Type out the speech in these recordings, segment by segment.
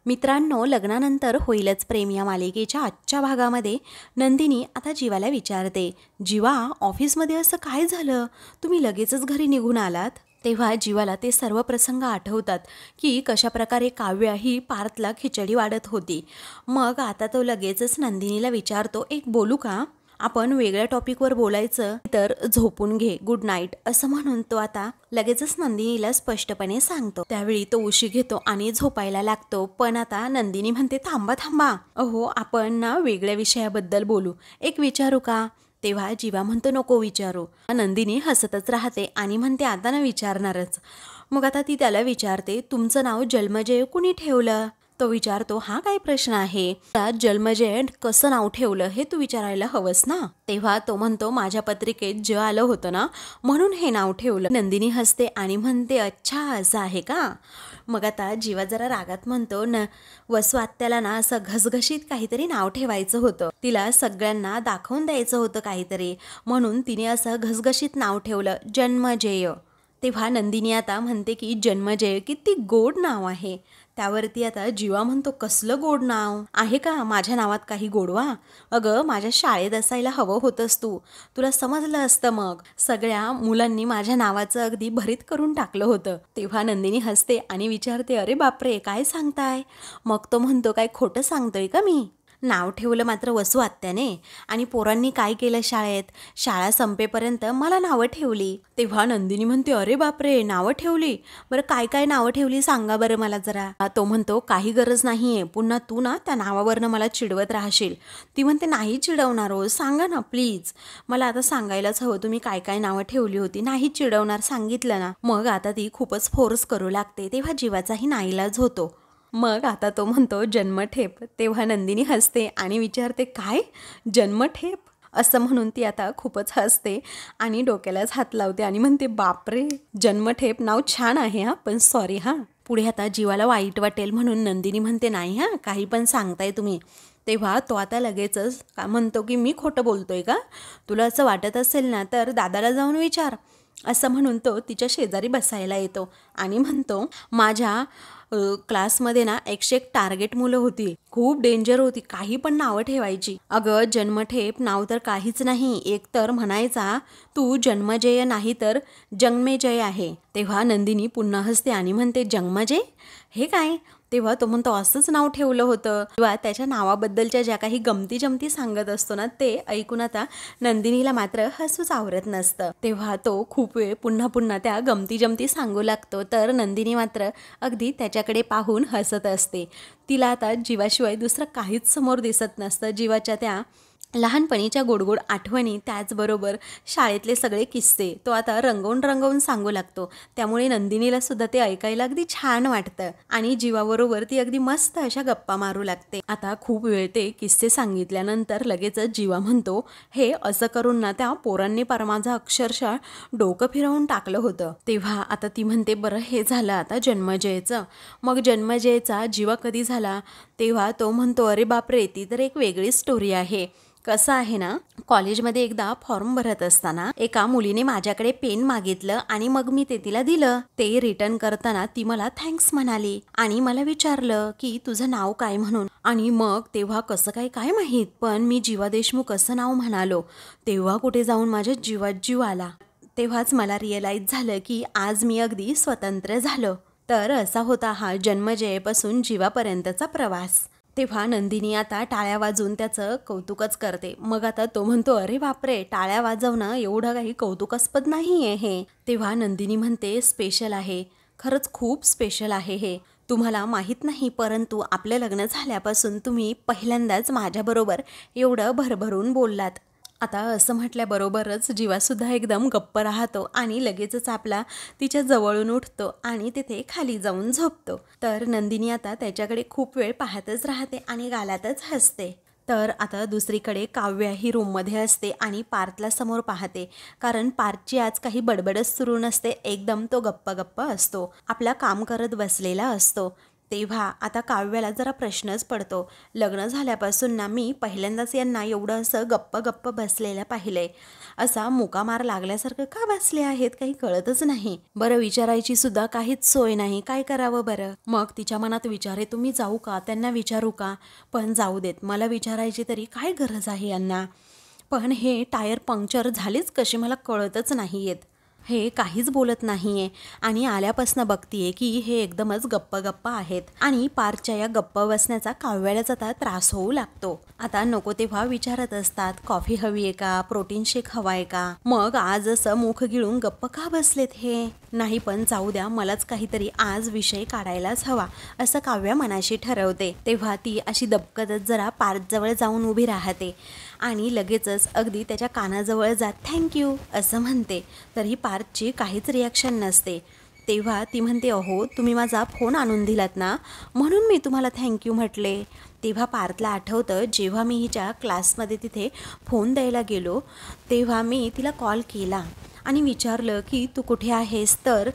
मित्रांनो, लग्नानंतर होईलच प्रेम या मालिकेच्या आजच्या भागामध्ये नंदिनी आता जीवाला विचारते, जीवा, ऑफिसमध्ये असं काय झालं, तुम्ही लगेचच घरी निघून आलात? तेव्हा जीवाला ते सर्व प्रसंग आठवतात की कशाप्रकारे काव्या ही पार्थला खिचडी वाढत होती. मग आता तो लगेचच नंदिनीला विचारतो, एक बोलू का? आपण वेगळ्या टॉपिकवर बोलायचं तर झोपून घे, गुड नाईट, असं म्हणून तो आता लगेचच नंदिनीला स्पष्टपणे सांगतो. त्यावेळी तो उशी घेतो आणि झोपायला लागतो. पण आता नंदिनी म्हणते, थांबा थांबा, अहो आपण ना वेगळ्या विषयाबद्दल बोलू, एक विचारू का? तेव्हा जीवा म्हणतो, नको विचारू. नंदिनी हसतच राहते आणि म्हणते, आता ना विचारणारच. मग आता ती त्याला विचारते, तुमचं नाव जन्मजय कुणी ठेवलं? तो विचारतो, हा काय प्रश्न आहे, जन्मजय कसं नाव ठेवलं हे तू विचारायला हवंस ना? तेव्हा तो म्हणतो, माझ्या पत्रिकेत ज आलं होतं ना, म्हणून हे नाव ठेवलं. नंदिनी हसते आणि म्हणते, अच्छा असं आहे का? मग आता जीवा जरा रागात म्हणतो, वसू आत्याला ना असं घसघशीत काहीतरी नाव ठेवायचं होतं, तिला सगळ्यांना दाखवून द्यायचं होतं काहीतरी, म्हणून तिने असं घसघशीत नाव ठेवलं, जन्मजय. तेव्हा नंदिनी आता म्हणते की जन्मजय किती गोड नाव आहे. त्यावरती आता जीवा म्हणतो, कसलं गोड नाव आहे का, माझ्या नावात काही गोडवा? अगं, माझ्या शाळेत असायला हवं होतंस तू, तुला समजलं असतं. मग सगळ्या मुलांनी माझ्या नावाचं अगदी भरीत करून टाकलं होतं. तेव्हा नंदिनी हसते आणि विचारते, अरे बापरे, काय सांगताय? मग तो म्हणतो, काय खोटं सांगतोय का मी? नाव ठेवलं मात्र वसू आत्याने, आणि पोरांनी काय केलं, शाळा संपेपर्यंत मला नावं ठेवली. तेव्हा नंदिनी म्हणते, अरे बापरे, नावं ठेवली? बरं काय काय नावं ठेवली सांगा बरं मला जरा. तो म्हणतो, काही गरज नाहीये, पुन्हा तू ना त्या नावावरनं मला चिडवत राहशील. ती म्हणते, नाही चिडवणार हो, सांगा ना प्लीज, मला आता सांगायलाच हवं तुम्ही काय काय नावं ठेवली होती. नाही चिडवणार, सांगितलं ना. मग आता ती खूपच फोर्स करू लागते. तेव्हा जीवाचाही नाईलाज होतो. मग आता तो म्हणतो, जन्मठेप. तेव्हा नंदिनी हसते आणि विचारते, काय जन्मठेप? असं म्हणून ती आता खूपच हसते आणि डोक्यालाच हात लावते आणि म्हणते, बापरे, जन्मठेप नाव छान आहे हा, पण सॉरी हा. पुढे आता जीवाला वाईट वाटेल म्हणून नंदिनी म्हणते, नाही हा, काही पण सांगताय तुम्ही. तेव्हा तो आता लगेचच म्हणतो की मी खोटं बोलतोय का? तुला असं वाटत असेल ना तर दादाला जाऊन विचार. असं म्हणून तो तिच्या शेजारी बसायला येतो आणि म्हणतो, माझ्या क्लासमध्ये ना 101 टार्गेट मुलं होती, खूप डेंजर होती, काही पण नावं ठेवायची. अगं, जन्मठेप नाव तर काहीच नाही, एक तर म्हणायचा तू जन्मजय नाही तर जन्मेजय आहे. तेव्हा नंदिनी पुन्हा हसते आणि म्हणते, जन्मजय हे काय? तेव्हा तो म्हणतो, असंच नाव ठेवलं होतं. किंवा त्याच्या नावाबद्दलच्या ज्या काही गमती जमती सांगत असतो ना, ते ऐकून आता नंदिनीला मात्र हसूच आवरत नसतं. तेव्हा तो खूप वेळ पुन्हा पुन्हा त्या गमती जमती सांगू लागतो. तर नंदिनी मात्र अगदी त्याच्याकडे पाहून हसत असते. तिला आता जीवाशिवाय दुसरं काहीच समोर दिसत नसतं. जीवाच्या त्या लहानपणीच्या गोडगोड आठवणी, त्याचबरोबर शाळेतले सगळे किस्से तो आता रंगवून रंगवून सांगू लागतो. त्यामुळे नंदिनीला सुद्धा ते ऐकायला अगदी छान वाटतं आणि जीवाबरोबर ती अगदी मस्त अशा गप्पा मारू लागते. आता खूप वेळ ते किस्से सांगितल्यानंतर लगेचच जीवा म्हणतो, हे असं करून ना त्या पोरांनी पार माझं अक्षरशः डोकं फिरवून टाकलं होतं. तेव्हा आता ती म्हणते, बरं हे झालं आता जन्मजयचं. मग जन्मजयचा जीवा कधी झाला? तेव्हा तो म्हणतो, अरे बापरे, ती तर एक वेगळी स्टोरी आहे. कसं आहे ना, कॉलेजमध्ये एकदा फॉर्म भरत असताना एका मुलीने माझ्याकडे पेन मागितलं आणि मग मी ते तिला दिलं. ते रिटर्न करताना ती मला थँक्स म्हणाली आणि मला विचारलं की तुझं नाव काय म्हणून. आणि मग तेव्हा कसं काय काय माहीत, पण मी जीवा देशमुख असं नाव म्हणालो. तेव्हा कुठे जाऊन माझ्या जीवात जीव आला. तेव्हाच मला रिअलाईज झालं की आज मी अगदी स्वतंत्र झालो. तर असा होता हा जन्मजयपासून जीवापर्यंतचा प्रवास. तेव्हा नंदिनी आता टाळ्या वाजवून त्याचं कौतुकच करते. मग आता तो म्हणतो, अरे बापरे, टाळ्या वाजवणं एवढं काही कौतुकास्पद नाही आहे हे. तेव्हा नंदिनी म्हणते, स्पेशल आहे, खरंच खूप स्पेशल आहे हे. तुम्हाला माहीत नाही, परंतु आपलं लग्न झाल्यापासून तुम्ही पहिल्यांदाच माझ्याबरोबर एवढं भरभरून बोललात. आता असं म्हटल्याबरोबरच जीवासुद्धा एकदम गप्प राहतो आणि लगेचच आपला तिच्या जवळून उठतो आणि तिथे खाली जाऊन झोपतो. तर नंदिनी आता त्याच्याकडे खूप वेळ पाहतच राहते आणि गालातच हसते. तर आता दुसरीकडे काव्या ही रूममध्ये असते आणि पार्थला समोर पाहते, कारण पार्थची आज काही बडबडच सुरू नसते. एकदम तो गप्पा असतो, आपला काम करत बसलेला असतो. तेव्हा आता काव्याला जरा प्रश्नच पडतो. लग्न झाल्यापासून ना मी पहिल्यांदाच यांना एवढं असं गप्प गप्प बसलेलं पाहिलंय. असा मुकामार लागल्यासारखं का बसले आहेत काही कळतच नाही. बरं विचारायची सुद्धा काहीच सोय नाही. काय करावं बरं. मग तिच्या मनात विचार येतो मी जाऊ का, त्यांना विचारू का. पण जाऊ देत, मला विचारायची तरी काय गरज आहे यांना. पण हे टायर पंक्चर झालेच कसे मला कळतच नाही आहेत. हे काहीच बोलत नाहीये आणि आल्यापासून बघतीये की हे एकदमच गप्प गप्प आहेत आणि पार्थच्या या गप्प बसण्याचा काव्यालाच आता त्रास होऊ लागतो. आता नको तेव्हा विचारत असतात कॉफी हवी आहे का, प्रोटीन शेक हवा आहे का. मग आज असं मुख गिळून गप्प का बसलेत हे. नाही पण जाऊ द्या, मलाच काहीतरी आज विषय काढायलाच हवा असं काव्या मनाशी ठरवते. तेव्हा ती अशी दबकतच जरा पार्थजवळ जाऊन उभी राहते आणि लगेचच अगदी त्याच्या कानाजवळ जात थँक्यू असं म्हणते. तरी पार्थची काहीच रिॲक्शन नसते. तेव्हा ती म्हणते अहो तुम्ही माझा फोन आणून दिलात ना, म्हणून मी तुम्हाला थँक्यू म्हटले. तेव्हा पार्थला आठवतं जेव्हा मी हिच्या क्लासमध्ये तिथे फोन द्यायला गेलो तेव्हा मी तिला कॉल केला आणि विचारलं की तू कुठे आहेस, तर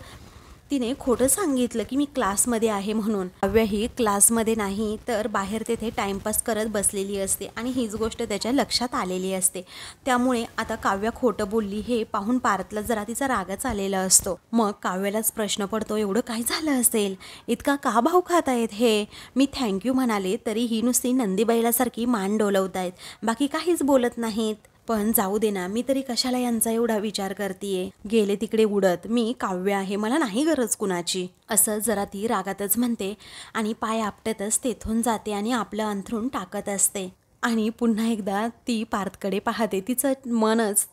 तिने खोटं सांगितलं की मी क्लासमध्ये आहे म्हणून. काव्या ही क्लासमध्ये नाही तर बाहेर तेथे टाईमपास करत बसलेली असते आणि हीच गोष्ट त्याच्या लक्षात आलेली असते. त्यामुळे आता काव्या खोटं बोलली हे पाहून पार्थला जरा तिचा रागच आलेला असतो. मग काव्यालाच प्रश्न पडतो एवढं काय झालं असेल, इतका का भाव खात आहेत हे. मी थँक्यू म्हणाले तरी ही नुसती नंदीबैलासारखी मान डोलवतायत, बाकी काहीच बोलत नाहीत. पण जाऊ दे ना, मी तरी कशाला यांचा एवढा विचार करतीये. गेले तिकडे उडत, मी काव्य आहे, मला नाही गरज कुणाची असं जरा ती रागातच म्हणते आणि पाय आपटतच तेथून जाते आणि आपलं अंथरूण टाकत असते. आणि पुन्हा एकदा ती पार्थकडे पाहते. तिचं मनच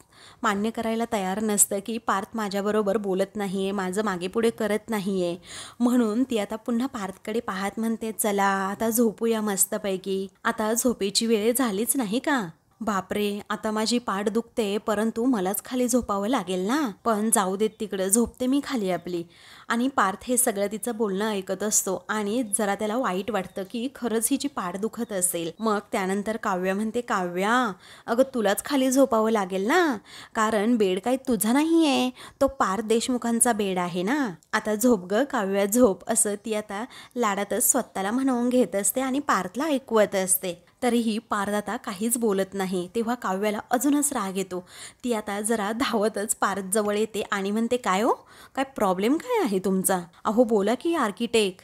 मान्य करायला तयार नसतं की पार्थ माझ्याबरोबर बोलत नाही आहे, माझं मागे पुढे करत नाही आहे. म्हणून ती आता पुन्हा पार्थकडे पाहत म्हणते चला आता झोपूया मस्तपैकी. आता झोपेची वेळ झालीच नाही का. बापरे, आता माझी पाठ दुखते परंतु मलाच खाली झोपावं लागेल ना. पण जाऊ देत तिकडं, झोपते मी खाली आपली. आणि पार्थ हे सगळं तिचं बोलणं ऐकत असतो आणि जरा त्याला वाईट वाटतं की खरंच हिची पाठ दुखत असेल. मग त्यानंतर काव्या म्हणते काव्या अगं तुलाच खाली झोपावं लागेल ना, कारण बेड काही तुझा नाही आहे, तो पार्थ देशमुखांचा बेड आहे ना. आता झोप ग काव्या झोप असं ती आता लाडातच स्वतःला म्हणवून घेत असते आणि पार्थला ऐकवत असते. तरीही पार्थ आता काहीच बोलत नाही. तेव्हा काव्याला अजूनच राग येतो. ती आता जरा धावतच पार्थ जवळ येते आणि म्हणते काय हो, काय प्रॉब्लेम काय आहे तुमचा. अहो बोला की आर्किटेक्ट.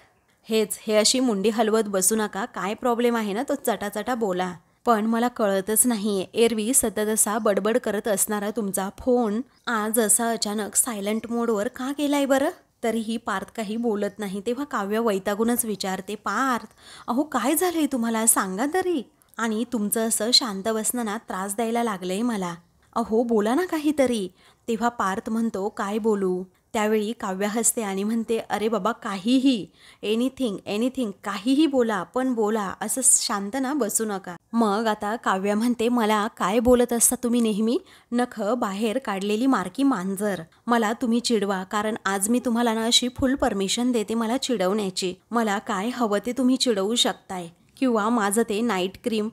हे अशी मुंडी हलवत बसू नका, काय प्रॉब्लेम आहे ना तो चटाचटा बोला. पण मला कळतच नाहीये, एरवी सतत असा बडबड करत असणारा तुमचा फोन आज असा अचानक सायलेंट मोडवर का गेलाय बरं. तरीही पार्थ काही बोलत नाही. तेव्हा काव्य वैतागूनच विचारते पार्थ अहो काय झालंय तुम्हाला सांगा तरी. आणि तुमचं असं शांत बसणं ना त्रास द्यायला लागलंय मला. अहो बोला ना काहीतरी. तेव्हा पार्थ म्हणतो काय बोलू. त्यावेळी काव्य हसते आणि म्हणते अरे बाबा काहीही, एनिथिंग काहीही बोला, पण बोला, असं शांत ना बसू नका. मग आता काव्य म्हणते मला काय बोलत असता तुम्ही नेहमी, नख बाहेर काढलेली मारकी मांजर. मला तुम्ही चिडवा, कारण आज मी तुम्हाला ना अशी फुल परमिशन देते मला चिडवण्याची. मला काय हवं ते तुम्ही चिडवू शकताय. किंवा माझं ते नाईट क्रीम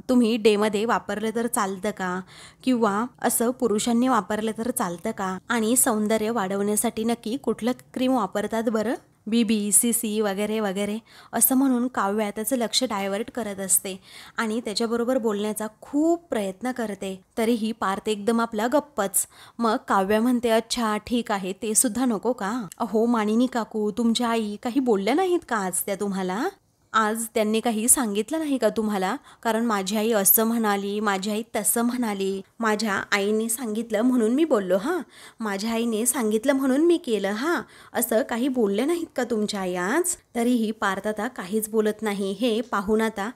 तुम्ही डेमध्ये वापरलं तर चालतं का, किंवा असं पुरुषांनी वापरलं तर चालतं का. आणि सौंदर्य वाढवण्यासाठी नक्की कुठलं क्रीम वापरतात बरं, BB, CC वगैरे वगैरे असं म्हणून काव्या त्याचं लक्ष डायव्हर्ट करत असते आणि त्याच्याबरोबर बोलण्याचा खूप प्रयत्न करते. तरीही पार्थ एकदम आपला गप्पच. मग काव्या म्हणते अच्छा ठीक आहे, ते सुद्धा नको का. अहो मानिनी काकू, तुमच्या आई काही बोलल्या नाहीत का आज त्या तुम्हाला. आज त्यांनी काही सांगितलं नाही का तुम्हाला, कारण माझी आई असं म्हणाली, माझी आई तसं म्हणाली. माझ्या आईने सांगितलं म्हणून मी बोललो हां, माझ्या आईने सांगितलं म्हणून मी केलं हां, असं काही बोलले नाहीत का तुमच्या आई आज. तरीही पार्थ आता काहीच बोलत नाही. हे पाहून आता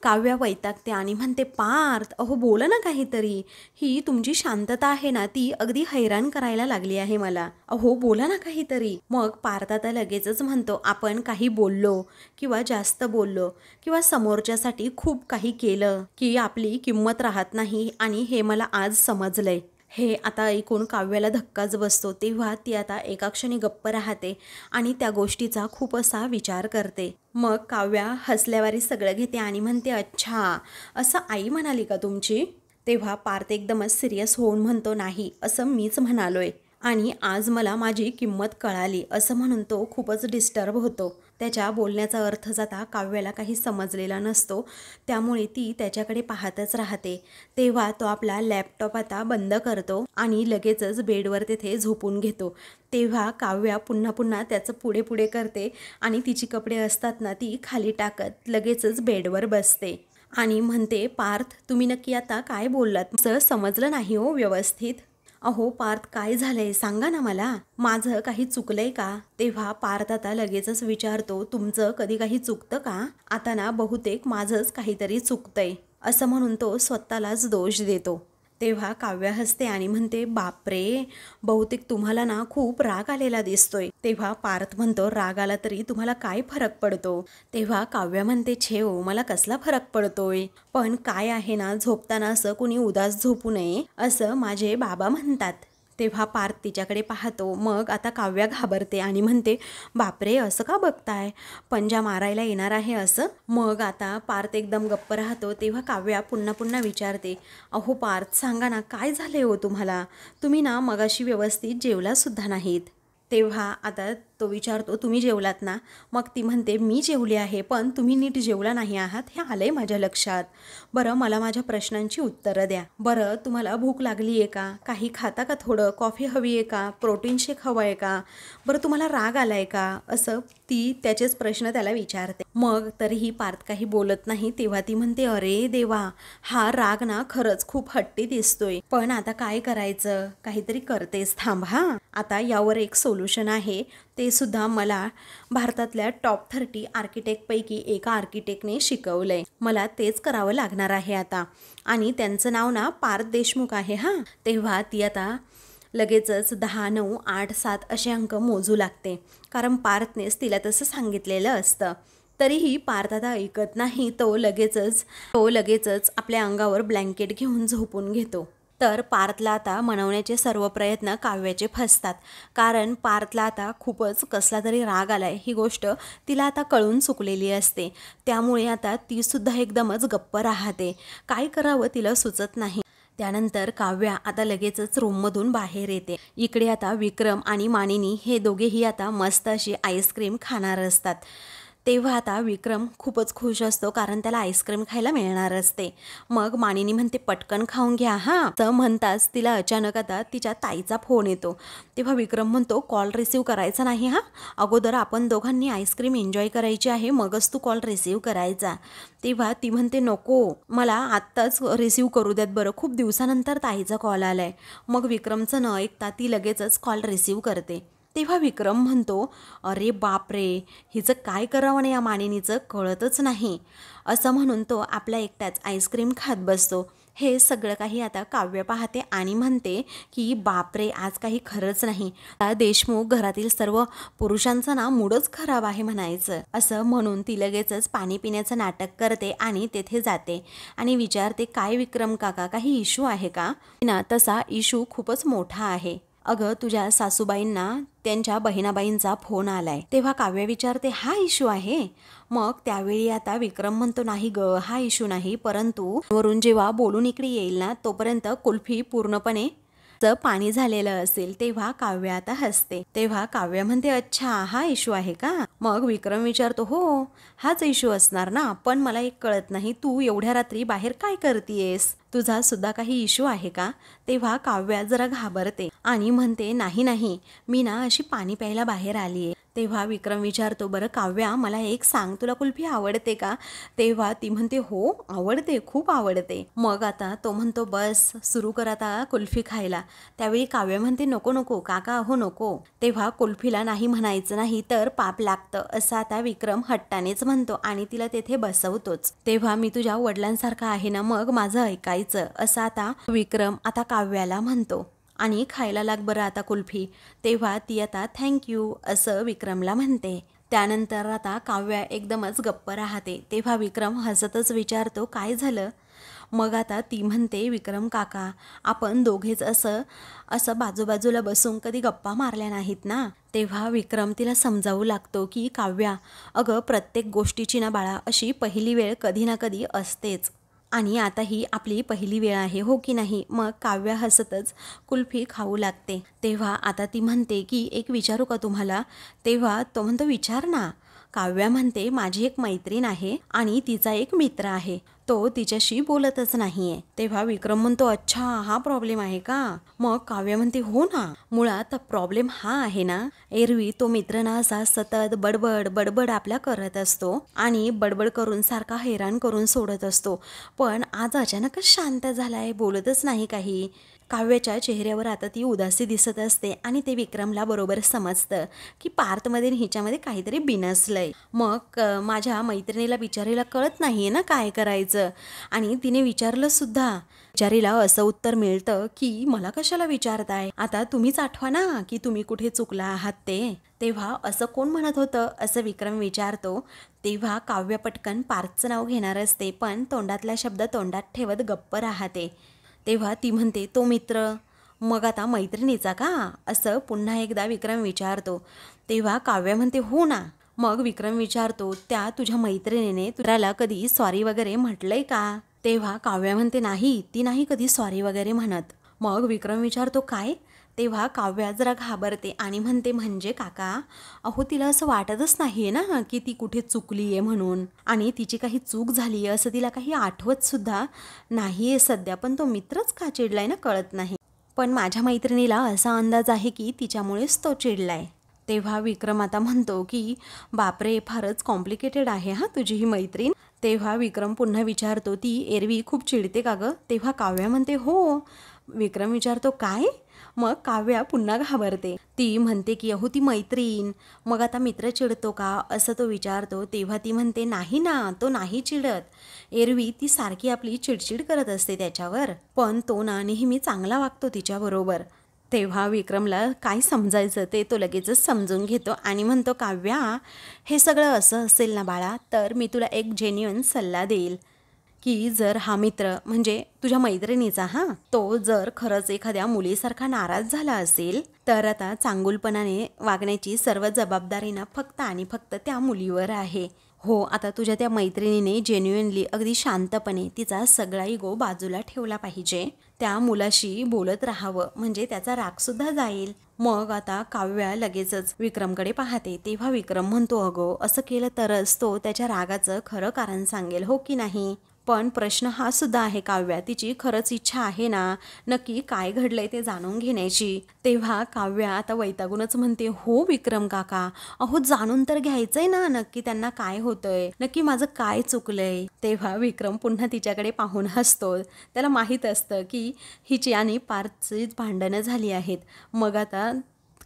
काव्या वैतागते आणि म्हणते पार्थ अहो बोला ना काहीतरी. ही तुमची शांतता आहे ना ती अगदी हैराण करायला लागली आहे मला. अहो बोला ना काहीतरी. मग पार्थ आता लगेचच म्हणतो आपण काही बोललो किंवा जास्त बोललो किंवा समोरच्यासाठी खूप काही केलं की आपली किंमत राहत नाही, आणि हे मला आज समजलंय. हे आता ऐकून काव्याला धक्काच बसतो. तेव्हा ती आता एका क्षणी गप्प राहते आणि त्या गोष्टीचा खूप असा विचार करते. मग काव्या हसल्यावारी सगळं घेते आणि म्हणते अच्छा असं आई म्हणाली का तुमची. तेव्हा पार्थ एकदमच सिरियस होऊन म्हणतो नाही असं मीच म्हणालोय आणि आज मला माझी किंमत कळाली असं म्हणून तो खूपच डिस्टर्ब होतो. त्याच्या बोलण्याचा अर्थ जाता काव्याला काही समजलेला नसतो, त्यामुळे ती त्याच्याकडे पाहतच राहते. तेव्हा तो आपला लॅपटॉप आता बंद करतो आणि लगेचच बेडवर तेथे झोपून घेतो. तेव्हा काव्या पुन्हा पुन्हा त्याचं पुढे पुढे करते आणि तिची कपडे असतात ना ती खाली टाकत लगेचच बेडवर बसते आणि म्हणते, पार्थ तुम्ही नक्की आता काय बोललात? असं समजलं नाही हो व्यवस्थित. अहो पार्थ काय झालंय सांगा ना मला, माझं काही चुकलंय का? तेव्हा पार्थ आता लगेचच विचारतो, तुमचं कधी काही चुकतं का? आता ना बहुतेक माझंच काहीतरी चुकतंय असं म्हणून तो स्वतःलाच दोष देतो. तेव्हा काव्या हसते आणि म्हणते, बापरे बहुतेक तुम्हाला ना खूप राग आलेला दिसतोय. तेव्हा पार्थ म्हणतो, राग आला तरी तुम्हाला काय फरक पडतो? तेव्हा काव्या म्हणते, छेव मला कसला फरक पडतोय, पण काय आहे ना झोपताना असं कुणी उदास झोपू नये असं माझे बाबा म्हणतात. तेव्हा पार्थ तिच्याकडे पाहतो. मग आता काव्या घाबरते आणि म्हणते, बापरे असं का बघताय, पंजा मारायला येणार आहे असं? मग आता पार्थ एकदम गप्प राहतो. तेव्हा काव्या पुन्हा पुन्हा विचारते, अहो पार्थ सांगा ना काय झाले हो तुम्हाला, तुम्ही ना मगाशी व्यवस्थित जेवला सुद्धा नाहीत. तेव्हा आता तो विचारतो, तुम्ही जेवलात ना? मग ती म्हणते, मी जेवली आहे पण तुम्ही नीट जेवला नाही आहात हे आलंय माझ्या लक्षात. बरं मला माझ्या प्रश्नांची उत्तरं द्या. बरं तुम्हाला भूक लागली आहे का? काही खाता का? थोडं कॉफी हवी आहे का? प्रोटीन शेक हवं आहे का? बरं तुम्हाला राग आलाय का? असं ती त्याचेच प्रश्न त्याला विचारते. मग तरीही पार्थ काही बोलत नाही. तेव्हा ती म्हणते, अरे देवा हा राग ना खरंच खूप हट्टी दिसतोय, पण आता काय करायचं, काहीतरी करतेस थांब हा. आता यावर एक सोल्युशन आहे, ते सुद्धा मला भारतातल्या टॉप 30 आर्किटेक्टपैकी एका आर्किटेक्टने शिकवलंय. मला तेच करावं लागणार आहे आता, आणि त्यांचं नाव ना पार्थ देशमुख आहे हां. तेव्हा ती आता लगेचच 10, 9, 8, 7 असे अंक मोजू लागते, कारण पार्थनेच तिला तसं सांगितलेलं असतं. तरीही पार्थ आता ऐकत नाही. तो लगेचच आपल्या अंगावर ब्लँकेट घेऊन झोपून घेतो. तर पार्थला आता मनवण्याचे सर्व प्रयत्न काव्याचे फसतात, कारण पार्थला आता खूपच कसला तरी राग आलाय ही गोष्ट तिला आता कळून चुकलेली असते. त्यामुळे आता ती सुद्धा एकदमच गप्प राहते. काय करावं तिला सुचत नाही. त्यानंतर काव्या आता लगेचच रूममधून बाहेर येते. इकडे आता विक्रम आणि मानिनी हे दोघेही आता मस्त अशी आईस्क्रीम खाणार असतात. तेव्हा आता विक्रम खूपच खुश असतो, कारण त्याला आईस्क्रीम खायला मिळणार असते. मग मानिनी म्हणते, पटकन खाऊन घ्या हां. तर म्हणताच तिला अचानक आता तिच्या ताईचा फोन येतो. तेव्हा विक्रम म्हणतो, कॉल रिसीव करायचा नाही हां, अगोदर आपण दोघांनी आईस्क्रीम एन्जॉय करायची आहे, मगच तू कॉल रिसीव करायचा. तेव्हा ती म्हणते, नको मला आत्ताच रिसीव करू द्यात बरं, खूप दिवसानंतर ताईचा कॉल आलाय. मग विक्रमचं न ऐकता ती लगेचच कॉल रिसीव करते. तेव्हा विक्रम म्हणतो, अरे बापरे हिचं काय करावं ना या मानिनीचं कळतच नाही, असं म्हणून तो आपला एकटाच आईस्क्रीम खात बसतो. हे सगळं काही आता काव्य पाहते आणि म्हणते की बापरे आज काही खरंच नाही, देशमुख घरातील सर्व पुरुषांचा ना मूडच खराब आहे म्हणायचं. असं म्हणून ती लगेचच पाणी पिण्याचं नाटक करते आणि तेथे जाते आणि विचारते, काय विक्रम काका काही इश्यू आहे का? ना तसा इश्यू खूपच मोठा आहे. अगं तुझ्या सासूबाईंना त्यांच्या बहिणाबाईंचा फोन आलाय. तेव्हा काव्य विचारते, हा इश्यू आहे? मग त्यावेळी आता विक्रम म्हणतो, नाही ग हा इश्यू नाही, परंतु वरून जेव्हा बोलून इकडे येईल ना तोपर्यंत कुल्फी पूर्णपणे पाणी झालेलं असेल. तेव्हा काव्य आता हसते. तेव्हा काव्य म्हणते, अच्छा हा इश्यू आहे का? मग विक्रम विचारतो, हो हाच इश्यू असणार ना, पण मला एक कळत नाही तू एवढ्या रात्री बाहेर काय करतेयस, तुझा सुद्धा काही इश्यू आहे का? तेव्हा काव्या जरा घाबरते आणि म्हणते, नाही मी ना अशी पाणी प्यायला बाहेर आलीये. तेव्हा विक्रम विचारतो, बरं काव्या मला एक सांग, तुला कुल्फी आवडते का? तेव्हा ती म्हणते, हो आवडते, खूप आवडते. मग आता तो म्हणतो, बस सुरू कर आता कुल्फी खायला. त्यावेळी काव्य म्हणते, नको काका हो नको. तेव्हा कुल्फीला नाही म्हणायचं नाही तर पाप लागतं असं आता विक्रम हट्टानेच म्हणतो आणि तिला तेथे बसवतोच. तेव्हा मी तुझ्या वडिलांसारखा आहे ना, मग माझं ऐकायचं असं आता विक्रम आता काव्याला म्हणतो आणि खायला लाग बरं आता कुल्फी. तेव्हा ती आता थँक्यू असं विक्रमला म्हणते. त्यानंतर आता काव्या एकदमच गप्प राहते. तेव्हा विक्रम हसतच विचारतो, काय झालं? मग आता ती म्हणते, विक्रम काका आपण दोघेच असं बाजूबाजूला बसून कधी गप्पा मारल्या नाहीत ना. तेव्हा विक्रम तिला समजावू लागतो की काव्या अगं प्रत्येक गोष्टीची ना बाळा अशी पहिली वेळ कधी ना कधी असतेच, आणि आता ही आपली पहिली वेळ आहे हो की नाही. मग काव्या हसतच कुल्फी खाऊ लागते. तेव्हा आता ती म्हणते की एक विचारू का तुम्हाला? तेव्हा तो म्हणतो, विचार ना. काव्या म्हणते माझी एक मैत्रीण आहे आणि तिचा एक मित्र आहे, तो तिच्याशी बोलतच नाहीये. तेव्हा विक्रम म्हणतो अच्छा हा प्रॉब्लेम आहे का. मग काव्या म्हणते हो ना, मुळात प्रॉब्लेम हा आहे ना, एरवी तो मित्र ना असा सतत बडबड बडबड आपल्या करत असतो आणि बडबड करून सारखा हैराण करून सोडत असतो, पण आज अचानकच शांत झालाय, बोलतच नाही काही. काव्याच्या चेहऱ्यावर आता ती उदासी दिसत असते आणि ते विक्रमला बरोबर समजतं की पार्थमध्ये हिच्यामध्ये काहीतरी बिनसलंय. मग माझ्या मैत्रिणीला बिचारीला कळत नाहीये ना काय करायचं, आणि तिने विचारलं सुद्धा. बिचारीला असं उत्तर मिळतं की मला कशाला विचारताय, आता तुम्हीच आठवा ना की तुम्ही कुठे चुकला आहात ते. तेव्हा असं कोण म्हणत होतं असं विक्रम विचारतो. तेव्हा काव्य पटकन पार्थचं नाव घेणार असते, पण तोंडातला शब्द तोंडात ठेवत गप्प राहते. तेव्हा ती म्हणते तो मित्र, मग आता मैत्रिणीचा का, असं पुन्हा एकदा विक्रम विचारतो. तेव्हा काव्य म्हणते हो ना. मग विक्रम विचारतो त्या तुझ्या मैत्रिणीने तुला कधी सॉरी वगैरे म्हटलंय का. तेव्हा काव्य म्हणते नाही, ती नाही कधी सॉरी वगैरे म्हणत. मग विक्रम विचारतो काय. तेव्हा काव्या जरा घाबरते आणि म्हणते म्हणजे काका, अहो तिला असं वाटतच नाहीये ना की ती कुठे चुकली आहे म्हणून, आणि तिची काही चूक झाली आहे असं तिला काही आठवत सुद्धा नाहीये सध्या, पण तो मित्रच का चिडलाय ना कळत नाही. पण माझ्या मैत्रिणीला असा अंदाज आहे की तिच्यामुळेच तो चिडलाय. तेव्हा विक्रम आता म्हणतो की बापरे फारच कॉम्प्लिकेटेड आहे हा तुझी ही मैत्रीण. तेव्हा विक्रम पुन्हा विचारतो ती एरवी खूप चिडते का गं. तेव्हा काव्या म्हणते हो. विक्रम विचारतो काय. मग काव्या पुन्हा घाबरते. ती म्हणते की अहो ती मैत्रीण, मग आता मित्र चिडतो का असं तो विचारतो. तेव्हा ती म्हणते नाही ना, तो नाही चिडत, एरवी ती सारखी आपली चिडचिड करत असते त्याच्यावर, पण तो ना नेहमी चांगला वागतो तिच्याबरोबर. तेव्हा विक्रमला काय समजायचं ते तो लगेचच समजून घेतो आणि म्हणतो काव्या हे सगळं असं असेल ना बाळा, तर मी तुला एक जेन्युइन सल्ला देईल की जर हा मित्र म्हणजे तुझ्या मैत्रिणीचा तो जर खरंच एखाद्या मुलीसारखा नाराज झाला असेल तर आता चांगुलपणाने वागण्याची सर्व जबाबदारी ना फक्त आणि फक्त त्या मुलीवर आहे. हो, आता तुझ्या त्या मैत्रिणीने जेन्युइनली अगदी शांतपणे तिचा सगळा इगो बाजूला ठेवला पाहिजे, त्या मुलाशी बोलत राहावं म्हणजे त्याचा रागसुद्धा जाईल. मग आता काव्या लगेचच विक्रमकडे पाहते. तेव्हा विक्रम म्हणतो अगो असं केलं तरच तो त्याच्या रागाचं खरं कारण सांगेल, हो की नाही. पण प्रश्न हा सुद्धा आहे काव्या, तिची खरंच इच्छा आहे ना नक्की काय घडलंय ते जाणून घेण्याची. तेव्हा काव्या आता वैतागूनच म्हणते हो विक्रम काका, अहो जाणून तर घ्यायचंय ना नक्की त्यांना काय होतंय, नक्की माझं काय चुकलंय. तेव्हा विक्रम पुन्हा तिच्याकडे पाहून हसतो. त्याला माहीत असतं की हिची आणि पार्थची भांडणं झाली आहेत. मग आता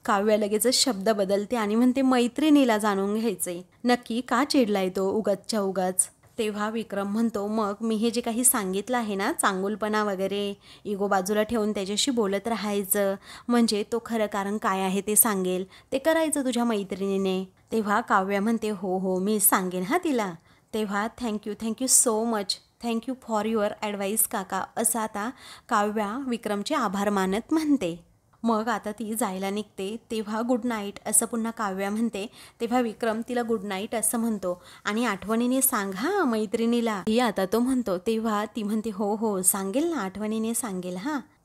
काव्या लगेचच शब्द बदलते आणि म्हणते मैत्रिणीला जाणून घ्यायचंय, नक्की का चिडलाय तो उगाचच्या उगाच. तेव्हा विक्रम म्हणतो मग मी हे जे काही सांगितलं आहे ना, चांगुलपणा वगैरे, इगो बाजूला ठेवून त्याच्याशी बोलत राहायचं, म्हणजे तो खरं कारण काय आहे ते सांगेल, ते करायचं तुझ्या मैत्रिणीने. तेव्हा काव्या म्हणते हो हो मी सांगेन तिला. तेव्हा thank you so much, thank you for your advice काका, असं आता काव्या विक्रमचे आभार मानत म्हणते. मग आता ती जायला निघते. तेव्हा गुड नाईट असं पुन्हा काव्या म्हणते. तेव्हा विक्रम तिला गुड नाईट असं म्हणतो आणि आठवणीने सांग मैत्रिणीला ही आता तो म्हणतो. तेव्हा ती म्हणते हो हो सांगेल ना, आठवणीने सांगेल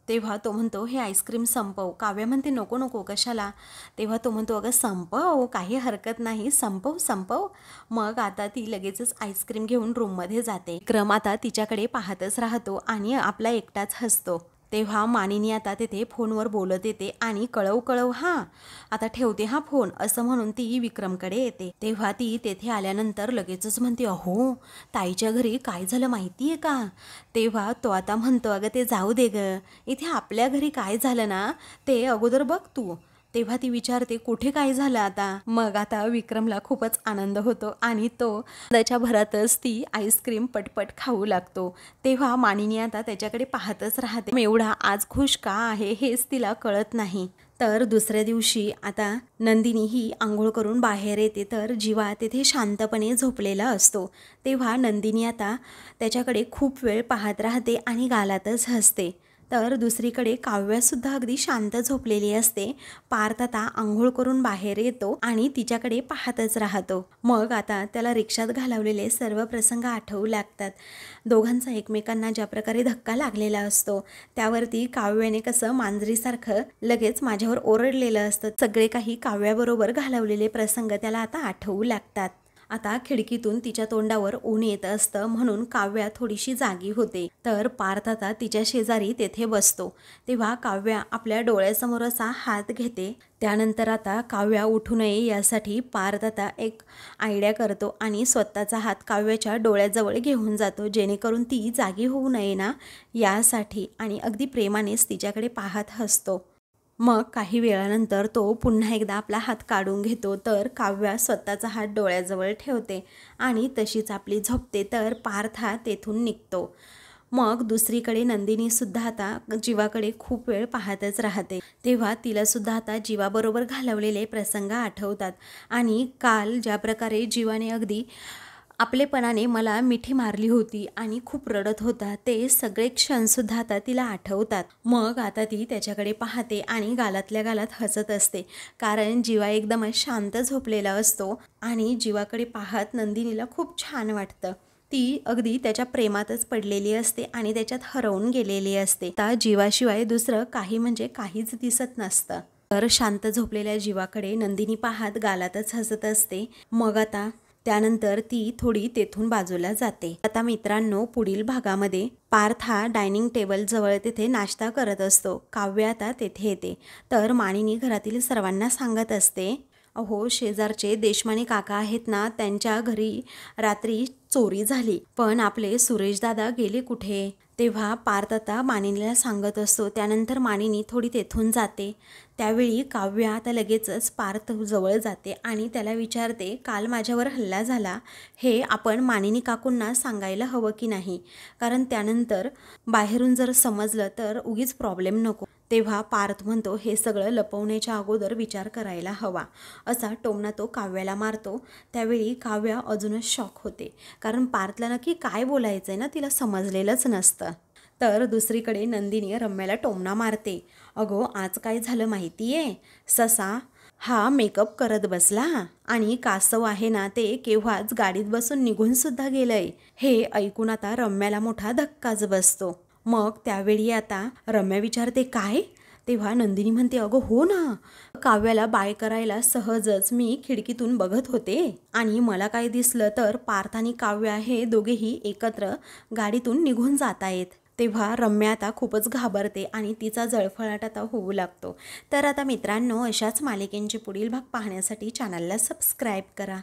तेव्हा तो म्हणतो हे आईस्क्रीम संपव. काव्या म्हणते नको नको कशाला. तेव्हा तो म्हणतो अगं संपव, काही हरकत नाही, संपव. मग आता ती लगेचच आईस्क्रीम घेऊन रूममध्ये जाते. विक्रम आता तिच्याकडे पाहतच राहतो आणि आपला एकटाच हसतो. तेव्हा मानिनी आता तेथे फोनवर बोलत येते आणि कळव आता ठेवते फोन असं म्हणून ती विक्रमकडे येते. तेव्हा ती तेथे आल्यानंतर लगेचच म्हणते अहो ताईच्या घरी काय झालं माहिती आहे का. तेव्हा तो आता म्हणतो अगं ते जाऊ दे ग, इथे आपल्या घरी काय झालं ना ते अगोदर बघ तू. तेव्हा ती विचारते कुठे काय झालं आता. मग आता विक्रमला खूपच आनंद होतो आणि तो त्याच्या भरातच ती आईस्क्रीम पटपट खाऊ लागतो. तेव्हा मानिनी आता त्याच्याकडे पाहतच राहते. एवढा आज खुश का आहे हेच तिला कळत नाही. तर दुसऱ्या दिवशी आता नंदिनी ही आंघोळ करून बाहेर येते तर जीवा तेथे शांतपणे झोपलेला असतो. तेव्हा नंदिनी आता त्याच्याकडे खूप वेळ पाहत राहते आणि गालातच हसते. तर दुसरीकडे काव्यासुद्धा अगदी शांत झोपलेली असते. पार्थ आता आंघोळ करून बाहेर येतो आणि तिच्याकडे पाहतच राहतो. मग आता त्याला रिक्षात घालवलेले सर्व प्रसंग आठवू लागतात. दोघांचा एकमेकांना ज्या प्रकारे धक्का लागलेला असतो त्यावरती काव्याने कसं मांजरीसारखं लगेच माझ्यावर ओरडलेलं असतं. सगळे काही काव्याबरोबर घालवलेले प्रसंग त्याला आता आठवू लागतात. आता खिडकीतून तिच्या तोंडावर ऊन येत असतं म्हणून काव्या थोडीशी जागी होते. तर पार्थ आता तिच्या शेजारी तेथे बसतो. तेव्हा काव्या आपल्या डोळ्यासमोर असा हात घेते. त्यानंतर आता काव्या उठू नये यासाठी पार्थ आता एक आयडिया करतो आणि स्वतःचा हात काव्याच्या डोळ्याजवळ घेऊन जातो, जेणेकरून ती जागी होऊ नये ना यासाठी, आणि अगदी प्रेमानेच तिच्याकडे पाहत हसतो. मग काही वेळानंतर तो पुन्हा एकदा आपला हात काढून घेतो. तर काव्या स्वतःचा हात डोळ्याजवळ ठेवते आणि तशीच आपली झोपते. तर पार्थ हा तेथून निघतो. मग दुसरीकडे नंदिनीसुद्धा आता जीवाकडे खूप वेळ पाहतच राहते. तेव्हा तिलासुद्धा आता जीवाबरोबर घालवलेले प्रसंग आठवतात आणि काल ज्या प्रकारे जीवाने अगदी आपलेपणाने मला मिठी मारली होती आणि खूप रडत होता, ते सगळे क्षणसुद्धा आता तिला आठवतात. मग आता ती त्याच्याकडे पाहते आणि गालातल्या गालात हसत असते, कारण जीवा एकदम शांत झोपलेला असतो आणि जीवाकडे पाहत नंदिनीला खूप छान वाटतं. ती अगदी त्याच्या प्रेमातच पडलेली असते आणि त्याच्यात हरवून गेलेली असते. त्या जीवाशिवाय दुसरं काही म्हणजे काहीच दिसत नसतं. तर शांत झोपलेल्या जीवाकडे नंदिनी पाहत गालातच हसत असते. मग आता त्यानंतर ती थोडी तेथून बाजूला जाते. आता मित्रांनो, पुढील भागामध्ये पार्थ हा डायनिंग टेबल जवळ तिथे नाश्ता करत असतो. काव्य आता तेथे येते. तर मानिनी घरातील सर्वांना सांगत असते, अहो शेजारचे देशमाने काका आहेत ना, त्यांच्या घरी रात्री चोरी झाली, पण आपले सुरेश दादा गेले कुठे? तेव्हा पार्थ आता मानिनीला सांगत असतो. त्यानंतर मानिनी थोडी तेथून जाते. त्यावेळी काव्य आता लगेचच पार्थ जवळ जाते आणि त्याला विचारते, काल माझ्यावर हल्ला झाला हे आपण मानिनी काकूंना सांगायला हवं की नाही, कारण त्यानंतर बाहेरून जर समजलं तर उगीच प्रॉब्लेम नको. तेव्हा पार्थ म्हणतो, हे सगळं लपवण्याच्या अगोदर विचार करायला हवा, असा टोमणा तो काव्याला मारतो. त्यावेळी काव्या अजूनच शॉक होते, कारण पार्थला नक्की काय बोलायचं आहे ना तिला समजलेलंच नसतं. तर दुसरीकडे नंदिनी रम्याला टोमणा मारते, अगो आज काय झालं माहिती आहे, ससा हा मेकअप करत बसला आणि कासव आहे ना ते केव्हाच गाडीत बसून निघून सुद्धा गेलंय. हे ऐकून आता रम्याला मोठा धक्काच बसतो. मग त्यावेळी आता रम्या विचारते, काय? तेव्हा नंदिनी म्हणते, अगं हो ना, काव्याला बाय करायला सहजच मी खिडकीतून बघत होते आणि मला काय दिसलं तर पार्थ आणि काव्या हे दोघेही एकत्र गाडीतून निघून जात आहेत. तेव्हा रम्या आता खूपच घाबरते आणि तिचा जळफळाट आता होऊ लागतो. तर आता मित्रांनो, अशाच मालिकेंचे पुढील भाग पाहण्यासाठी चॅनलला सबस्क्राईब करा.